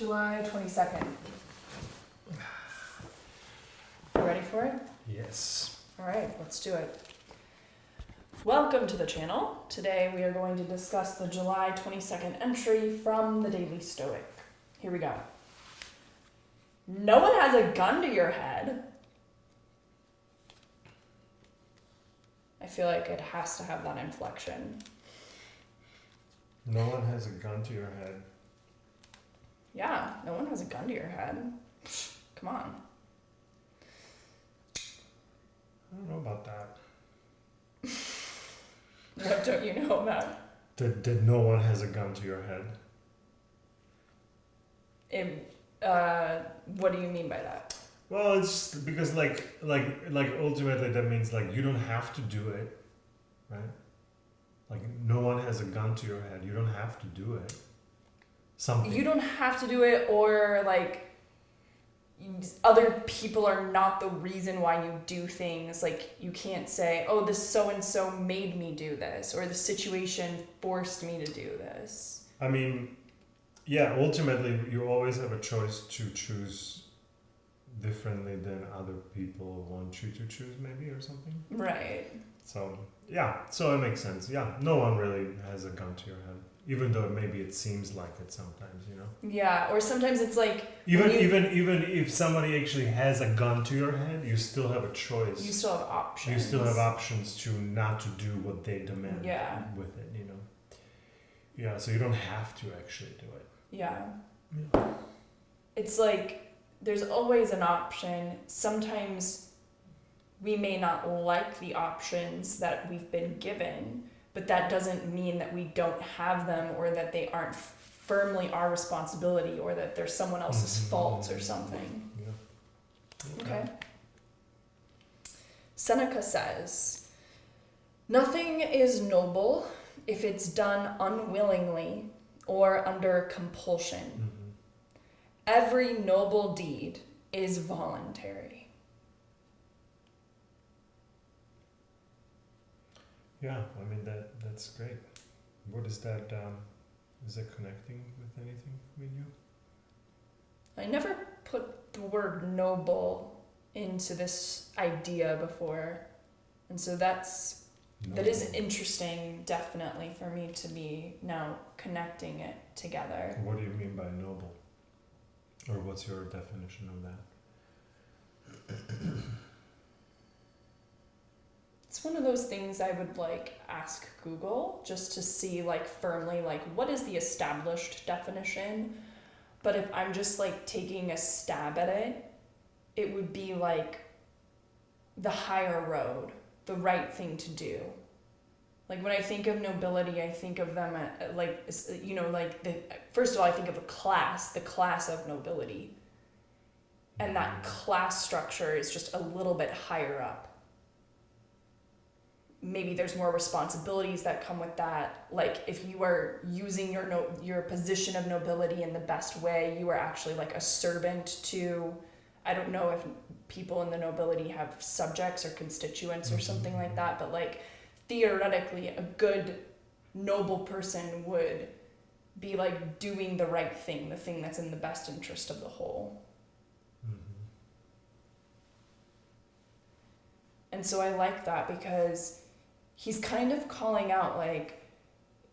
July 22nd. You ready for it? Yes. All right, let's do it. Welcome to the channel. Today we are going to discuss the July 22nd entry from the Daily Stoic. Here we go. No one has a gun to your head. I feel like it has to have that inflection. No one has a gun to your head. Yeah, no one has a gun to your head. Come on. I don't know about that. What don't you know about? That no one has a gun to your head. What do you mean by that? Well, it's just because like ultimately that means like you don't have to do it, right? Like no one has a gun to your head. You don't have to do it. Something. You don't have to do it, or like other people are not the reason why you do things. Like you can't say, oh, this so-and-so made me do this, or the situation forced me to do this. I mean, yeah, ultimately you always have a choice to choose differently than other people want you to choose, maybe, or something. Right. So yeah, so it makes sense. Yeah, no one really has a gun to your head, even though maybe it seems like it sometimes, you know. Yeah, or sometimes it's like even if somebody actually has a gun to your head, you still have a choice. you still have options. You still have options to not to do what they demand. Yeah. With it, you know. Yeah, so you don't have to actually do it. Yeah. Yeah. It's like there's always an option. Sometimes we may not like the options that we've been given, but that doesn't mean that we don't have them, or that they aren't firmly our responsibility, or that they're someone else's fault or something. Yeah. Okay. Seneca says, "Nothing is noble if it's done unwillingly or under compulsion. Mm-hmm. Every noble deed is voluntary." Yeah, I mean that's great. What is that? Is it connecting with anything with you? I never put the word noble into this idea before, and so that is interesting, definitely, for me to be now connecting it together. What do you mean by noble? Or what's your definition of that? It's one of those things I would like ask Google just to see like firmly like what is the established definition. But if I'm just like taking a stab at it, it would be like the higher road, the right thing to do. Like when I think of nobility, I think of them like, you know, like first of all, I think of the class of nobility. And that class structure is just a little bit higher up. Maybe there's more responsibilities that come with that. Like if you are using your position of nobility in the best way, you are actually like a servant to, I don't know if people in the nobility have subjects or constituents or something like that, but like theoretically a good noble person would be like doing the right thing, the thing that's in the best interest of the whole. Mm-hmm. And so I like that because he's kind of calling out like,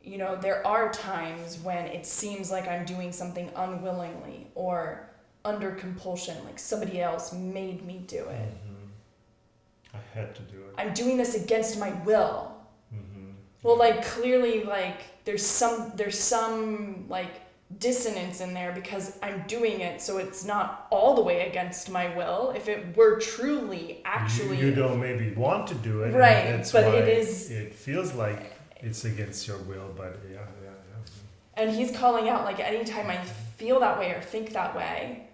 you know, there are times when it seems like I'm doing something unwillingly or under compulsion, like somebody else made me do it. Mm-hmm. I had to do it. I'm doing this against my will. Mm-hmm. Well, like clearly like there's some like dissonance in there because I'm doing it, so it's not all the way against my will. If it were truly actually you don't maybe want to do it, right? That's but why it feels like it's against your will. But yeah. And he's calling out like anytime I feel that way or think that way,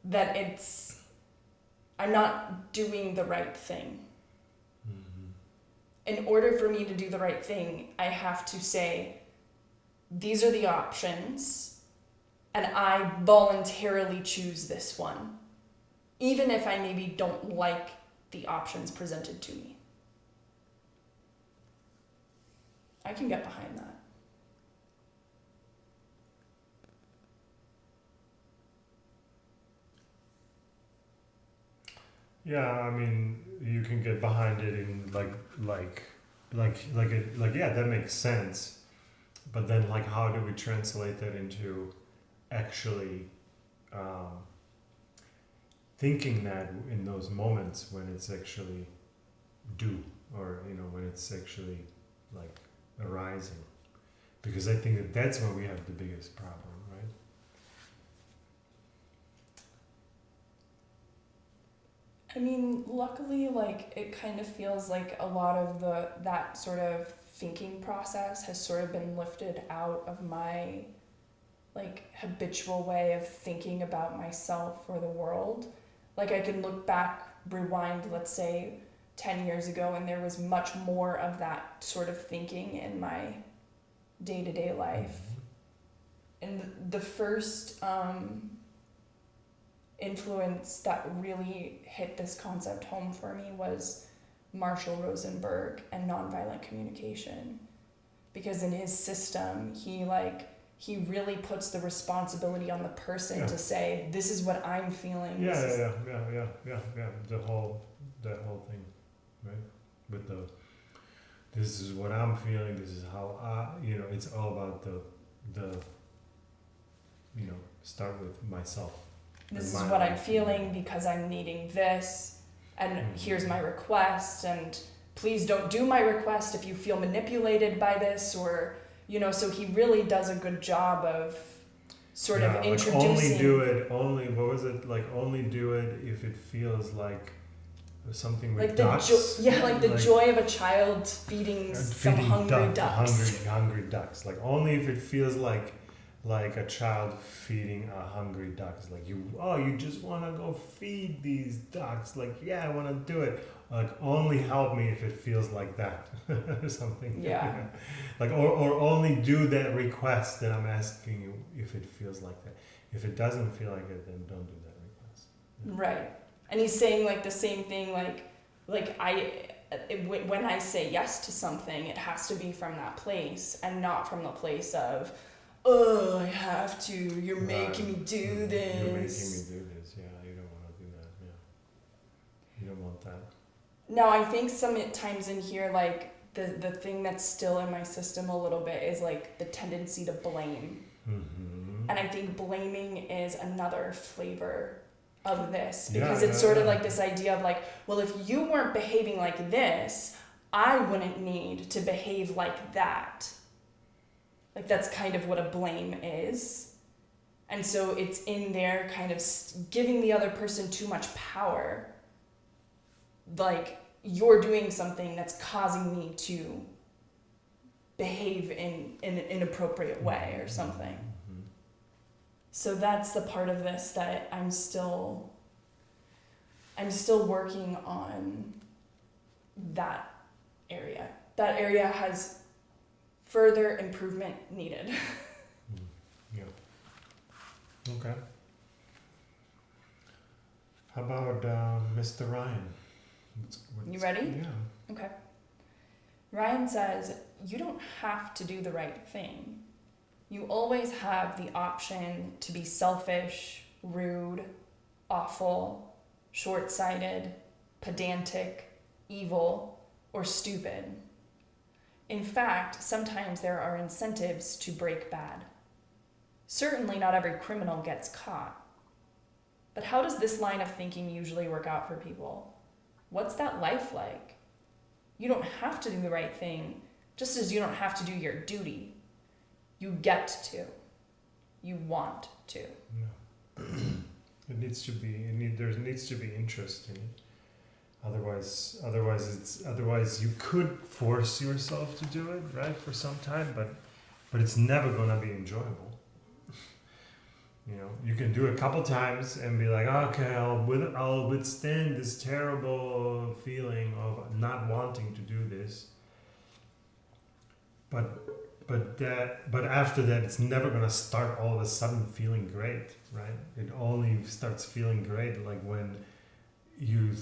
that I'm not doing the right thing. Mm-hmm. In order for me to do the right thing, I have to say, these are the options, and I voluntarily choose this one, even if I maybe don't like the options presented to me. I can get behind that. Yeah, I mean, you can get behind it in yeah, that makes sense. But then, like, how do we translate that into actually um, thinking that in those moments when it's actually due, or when it's actually like arising? Because I think that that's where we have the biggest problem, right? I mean, luckily, like, it kind of feels like a lot of that sort of thinking process has sort of been lifted out of my, like, habitual way of thinking about myself or the world. Like, I can look back, rewind, let's say, 10 years ago, and there was much more of that sort of thinking in my day-to-day life. And the first influence that really hit this concept home for me was Marshall Rosenberg and nonviolent communication, because in his system he really puts the responsibility on the person to say, this is what I'm feeling. Yeah. That whole thing, right? With this is what I'm feeling. This is how it's all about the start with myself. This is what I'm feeling because I'm needing this, and here's my request, and please don't do my request if you feel manipulated by this, or so he really does a good job of sort of introducing. Only do it if it feels like something with like ducks. The joy of a child feeding some hungry ducks. Hungry ducks. Like, only if it feels like a child feeding a hungry ducks. Like, you just want to go feed these ducks. Like, yeah, I want to do it. Like, only help me if it feels like that or something. Yeah. Like, or only do that request that I'm asking you if it feels like that. If it doesn't feel like it, then don't do that request. Yeah. Right. And he's saying like the same thing, when I say yes to something, it has to be from that place and not from the place of, oh, I have to, you're making me do this. You're making me do this, yeah, you don't want to do that, yeah. You don't want that. No, I think sometimes in here, like, the thing that's still in my system a little bit is, like, the tendency to blame. Mm-hmm. And I think blaming is another flavor of this, because it's sort of like this idea of, like, well, if you weren't behaving like this, I wouldn't need to behave like that. Like, that's kind of what a blame is. And so it's in there kind of giving the other person too much power. Like, you're doing something that's causing me to behave in an inappropriate way or something. Mm-hmm. So that's the part of this that I'm still working on. That area. That area has further improvement needed. Yeah. Okay. How about Mr. Ryan? You ready? Yeah. Okay. Ryan says, you don't have to do the right thing. You always have the option to be selfish, rude, awful, short-sighted, pedantic, evil, or stupid. In fact, sometimes there are incentives to break bad. Certainly not every criminal gets caught. But how does this line of thinking usually work out for people? What's that life like? You don't have to do the right thing, just as you don't have to do your duty. You get to. You want to. Yeah. There needs to be interest in it. Otherwise you could force yourself to do it, right, for some time, but it's never gonna be enjoyable. You can do it a couple times and be like, okay, I'll withstand this terrible feeling of not wanting to do this. But after that, it's never gonna start all of a sudden feeling great, right? It only starts feeling great like when you.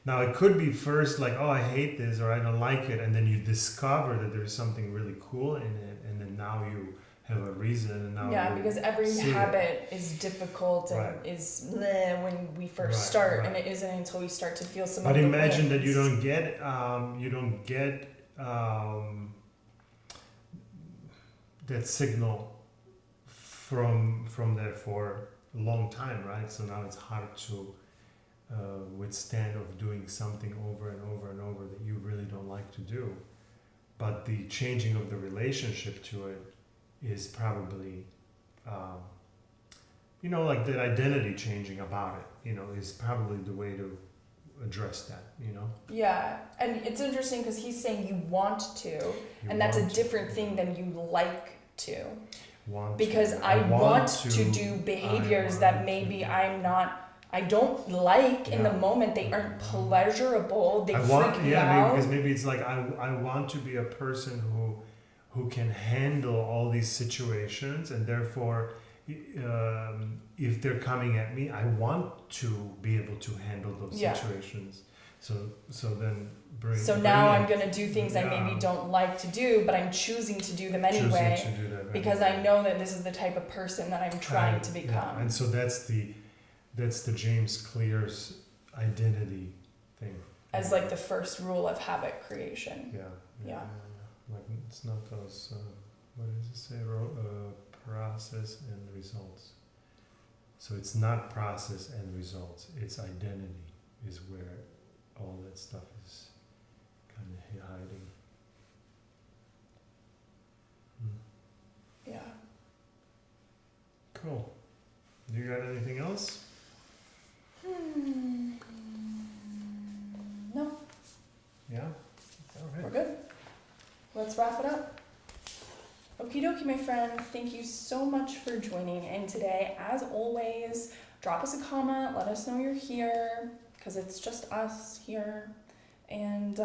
Now it could be first like, oh, I hate this or I don't like it, and then you discover that there's something really cool in it, and then now you have a reason, and now Yeah, you because every see it. habit is difficult and Right. is bleh when we first Right, start, right. and it isn't until we start to feel some But of the imagine that wins. you don't get that signal from that for a long time, right? So now it's hard to withstand of doing something over and over and over that you really don't like to do. But the changing of the relationship to it is probably, like that identity changing about it, is probably the way to address that, Yeah, and it's interesting because he's saying you want to, You and that's a want different to, thing than you like to. want Because to. I want to to do I behaviors want that maybe I don't like in the Yeah. moment. They aren't pleasurable. They I freak want, me yeah, out. because maybe it's like I want to be a person who can handle all these situations, and therefore, if they're coming at me, I want to be able to handle those Yeah. situations. So then So now I'm bring gonna do things I maybe Yeah. don't like to do, but I'm choosing to do them it, anyway choosing to do that because I know that this is the type of person that I'm trying to become. Yeah. And so that's the James Clear's identity thing. As like the first rule of habit creation. Yeah. Like it's not those. What does it say? Process and results. So it's not process and results. It's identity is where all that stuff is kind of hiding. Yeah. Cool. Do you got anything else? No, Yeah. All we're right. good. Let's wrap it up. Okie dokie, my friend. Thank you so much for joining in today. As always, drop us a comment. Let us know you're here because it's just us here. And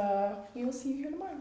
we will see you here tomorrow.